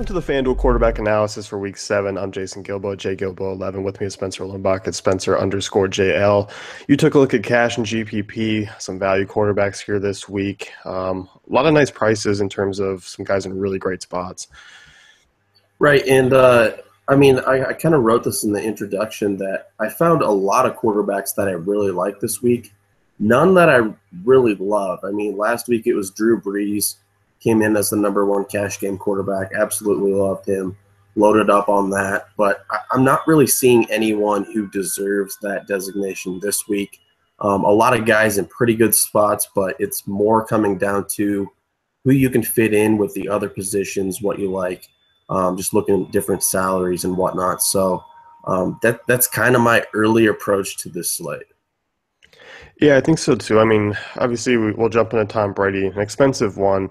into the FanDuel quarterback analysis for Week 7. I'm Jason Gilbo, JGilbo11. With me is Spencer Limbach at Spencer_JL. You took a look at cash and GPP, some value quarterbacks here this week. A lot of nice prices in terms of some guys in really great spots. Right, and I kind of wrote this in the introduction that I found a lot of quarterbacks that I really like this week. None that I really love. I mean, last week it was Drew Brees, came in as the #1 cash game quarterback. Absolutely loved him. Loaded up on that. But I'm not really seeing anyone who deserves that designation this week. A lot of guys in pretty good spots, but it's more coming down to who you can fit in with the other positions, what you like. Just looking at different salaries and whatnot. So that's kind of my early approach to this slate. Yeah, I think so too. I mean, obviously we'll jump into Tom Brady, an expensive one.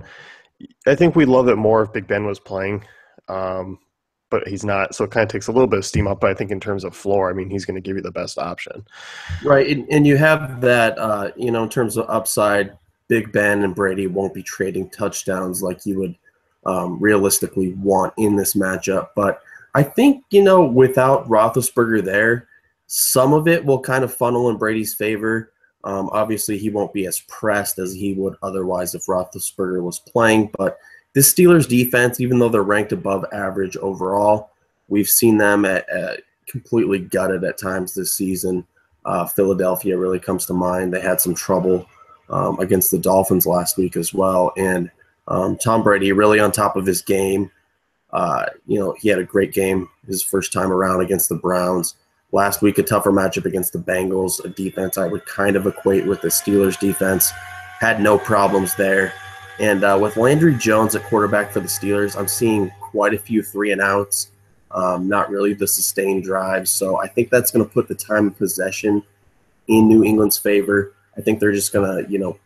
I think we'd love it more if Big Ben was playing, but he's not. So it kind of takes a little bit of steam up. But I think in terms of floor, I mean, he's going to give you the best option. Right, and you have that, in terms of upside, Big Ben and Brady won't be trading touchdowns like you would realistically want in this matchup. But I think, without Roethlisberger there, some of it will kind of funnel in Brady's favor. Obviously, he won't be as pressed as he would otherwise if Roethlisberger was playing. But this Steelers defense, even though they're ranked above average overall, we've seen them at completely gutted at times this season. Philadelphia really comes to mind. They had some trouble against the Dolphins last week as well. And Tom Brady really on top of his game. He had a great game his first time around against the Browns. Last week, a tougher matchup against the Bengals, a defense I would kind of equate with the Steelers defense. Had no problems there. And with Landry Jones at quarterback for the Steelers, I'm seeing quite a few 3-and-outs, not really the sustained drives. So I think that's going to put the time of possession in New England's favor. I think they're just going to,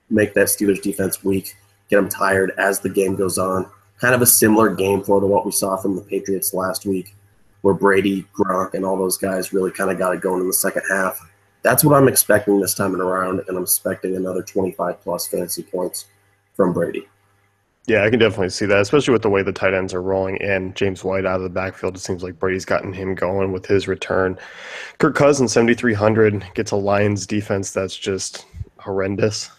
make that Steelers defense weak, get them tired as the game goes on. Kind of a similar game flow to what we saw from the Patriots last week, where Brady, Gronk, and all those guys really kind of got it going in the second half. That's what I'm expecting this time around, and I'm expecting another 25-plus fantasy points from Brady. Yeah, I can definitely see that, especially with the way the tight ends are rolling and James White out of the backfield. It seems like Brady's gotten him going with his return. Kirk Cousins, 7,300, gets a Lions defense that's just horrendous.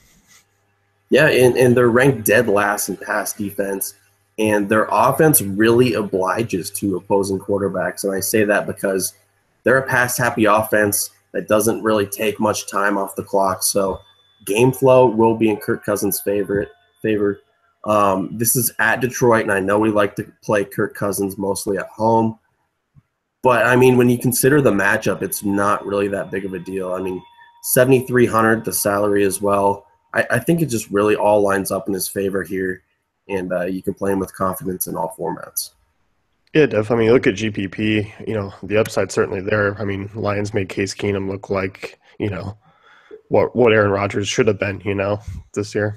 Yeah, and they're ranked dead last in pass defense, and their offense really obliges to opposing quarterbacks. And I say that because they're a pass-happy offense that doesn't really take much time off the clock. So game flow will be in Kirk Cousins' favor. This is at Detroit, and I know we like to play Kirk Cousins mostly at home. But, I mean, when you consider the matchup, it's not really that big of a deal. I mean, 7,300, the salary as well. I think it just really all lines up in his favor here, and you can play him with confidence in all formats. Yeah, Def. I mean, look at GPP. The upside's certainly there. I mean, Lions made Case Keenum look like, what Aaron Rodgers should have been, this year.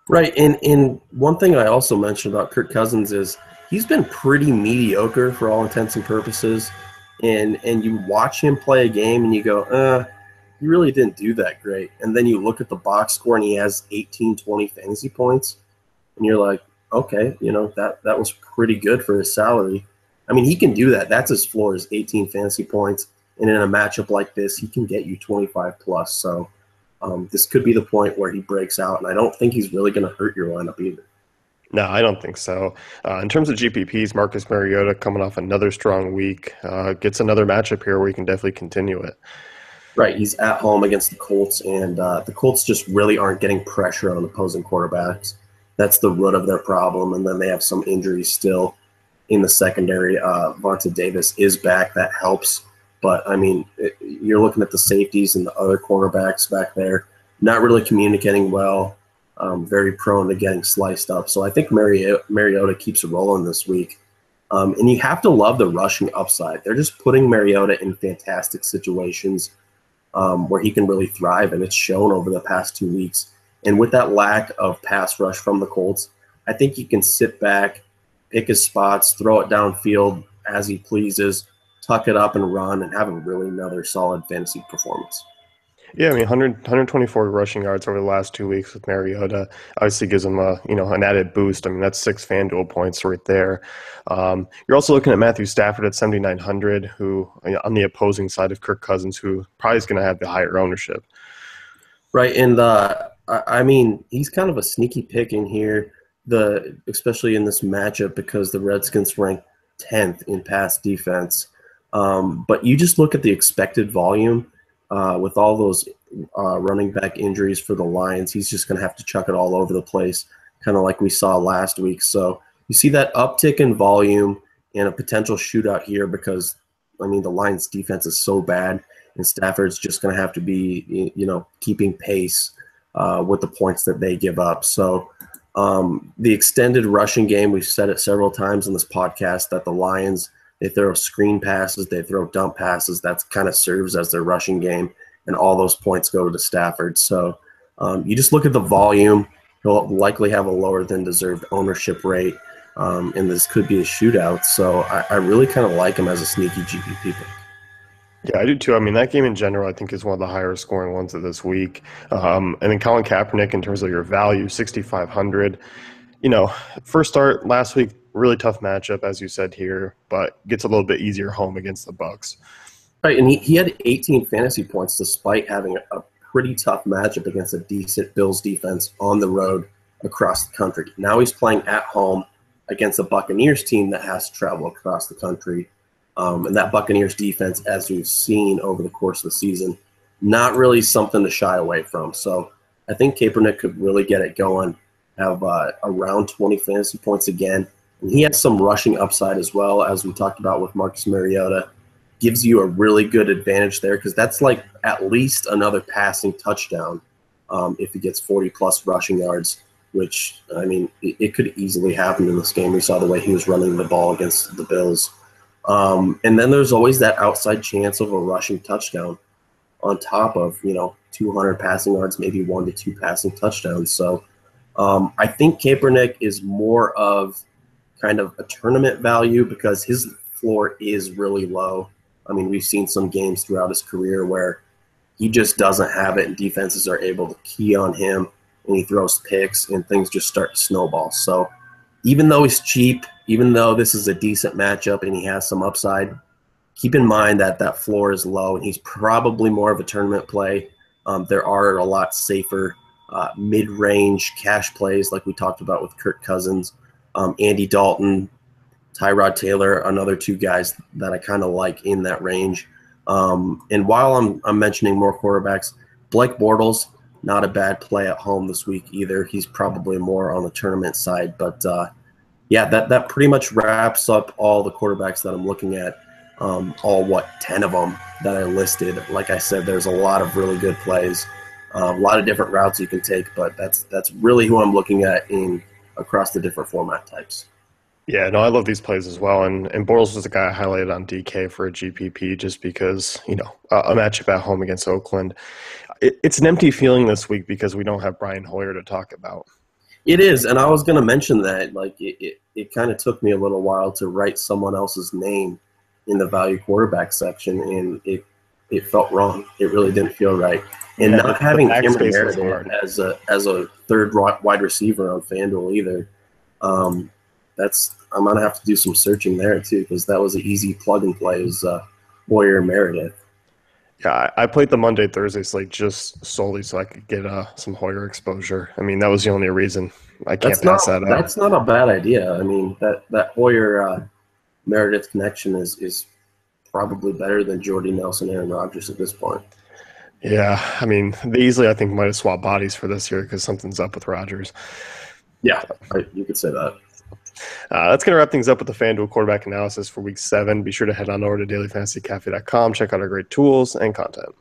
Right, and one thing I also mentioned about Kirk Cousins is he's been pretty mediocre for all intents and purposes, and you watch him play a game and you go, he really didn't do that great. And then you look at the box score and he has 18, 20 fantasy points, and you're like, okay, that was pretty good for his salary. I mean, he can do that. That's his floor is 18 fantasy points, and in a matchup like this, he can get you 25 plus. So this could be the point where he breaks out, and I don't think he's really going to hurt your lineup either. No, I don't think so. In terms of GPPs, Marcus Mariota coming off another strong week, gets another matchup here where he can definitely continue it. Right, he's at home against the Colts, and the Colts just really aren't getting pressure on opposing quarterbacks. That's the root of their problem, and then they have some injuries still in the secondary. Vontae Davis is back. That helps. But, I mean, you're looking at the safeties and the other cornerbacks back there, not really communicating well, very prone to getting sliced up. So I think Mariota keeps rolling this week. And you have to love the rushing upside. They're just putting Mariota in fantastic situations where he can really thrive, and it's shown over the past 2 weeks. And with that lack of pass rush from the Colts, I think he can sit back, pick his spots, throw it downfield as he pleases, tuck it up and run, and have a really another solid fantasy performance. Yeah, I mean, 124 rushing yards over the last 2 weeks with Mariota obviously gives him an added boost. I mean, that's 6 FanDuel points right there. You're also looking at Matthew Stafford at 7,900, who on the opposing side of Kirk Cousins, who probably is going to have the higher ownership. Right, and I mean, he's kind of a sneaky pick in here, especially in this matchup because the Redskins rank 10th in pass defense. But you just look at the expected volume with all those running back injuries for the Lions. He's just going to have to chuck it all over the place, kind of like we saw last week. So you see that uptick in volume and a potential shootout here because, I mean, the Lions defense is so bad, and Stafford's just going to have to be, keeping pace with the points that they give up. So the extended rushing game, we've said it several times in this podcast that the Lions, they throw screen passes, they throw dump passes. That kind of serves as their rushing game, and all those points go to Stafford. So you just look at the volume. He'll likely have a lower than deserved ownership rate, and this could be a shootout. So I really kind of like him as a sneaky GPP pick. Yeah, I do too. I mean, that game in general, I think, is one of the higher scoring ones of this week. And then Colin Kaepernick, in terms of your value, 6,500. First start last week, really tough matchup, as you said here, but gets a little bit easier home against the Bucks. Right, and he had 18 fantasy points despite having a pretty tough matchup against a decent Bills defense on the road across the country. Now he's playing at home against a Buccaneers team that has to travel across the country. And that Buccaneers defense, as we've seen over the course of the season, not really something to shy away from. So I think Kaepernick could really get it going, have around 20 fantasy points again. And he has some rushing upside as well, as we talked about with Marcus Mariota. Gives you a really good advantage there because that's like at least another passing touchdown if he gets 40-plus rushing yards, which, I mean, it could easily happen in this game. We saw the way he was running the ball against the Bills. And then there's always that outside chance of a rushing touchdown on top of, 200 passing yards, maybe 1 to 2 passing touchdowns. So I think Kaepernick is more of kind of a tournament value because his floor is really low. I mean, we've seen some games throughout his career where he just doesn't have it and defenses are able to key on him and he throws picks and things just start to snowball. So even though he's cheap, even though this is a decent matchup and he has some upside, keep in mind that that floor is low and he's probably more of a tournament play. There are a lot safer mid-range cash plays like we talked about with Kirk Cousins, Andy Dalton, Tyrod Taylor, another two guys that I kind of like in that range. And while I'm mentioning more quarterbacks, Blake Bortles, not a bad play at home this week either. He's probably more on the tournament side. But, yeah, that pretty much wraps up all the quarterbacks that I'm looking at, 10 of them that I listed. Like I said, there's a lot of really good plays, a lot of different routes you can take, but that's really who I'm looking at across the different format types. Yeah, no, I love these plays as well. And Bortles was the guy I highlighted on DK for a GPP just because, a matchup at home against Oakland. It's an empty feeling this week because we don't have Brian Hoyer to talk about. It is, and I was going to mention that. Like, it kind of took me a little while to write someone else's name in the value quarterback section, and it felt wrong. It really didn't feel right. And not having Cameron Meredith as a third wide receiver on FanDuel either. I'm gonna have to do some searching there too because that was an easy plug and play. Is Hoyer Meredith. Yeah, I played the Monday Thursday slate just solely so I could get some Hoyer exposure. I mean, that was the only reason. I can't pass that up. That's not a bad idea. I mean, that Hoyer Meredith connection is probably better than Jordy Nelson, Aaron Rodgers at this point. Yeah, I mean, they easily, I think, might have swapped bodies for this year because something's up with Rodgers. Yeah, you could say that. That's going to wrap things up with the FanDuel quarterback analysis for Week 7. Be sure to head on over to dailyfantasycafe.com, check out our great tools and content.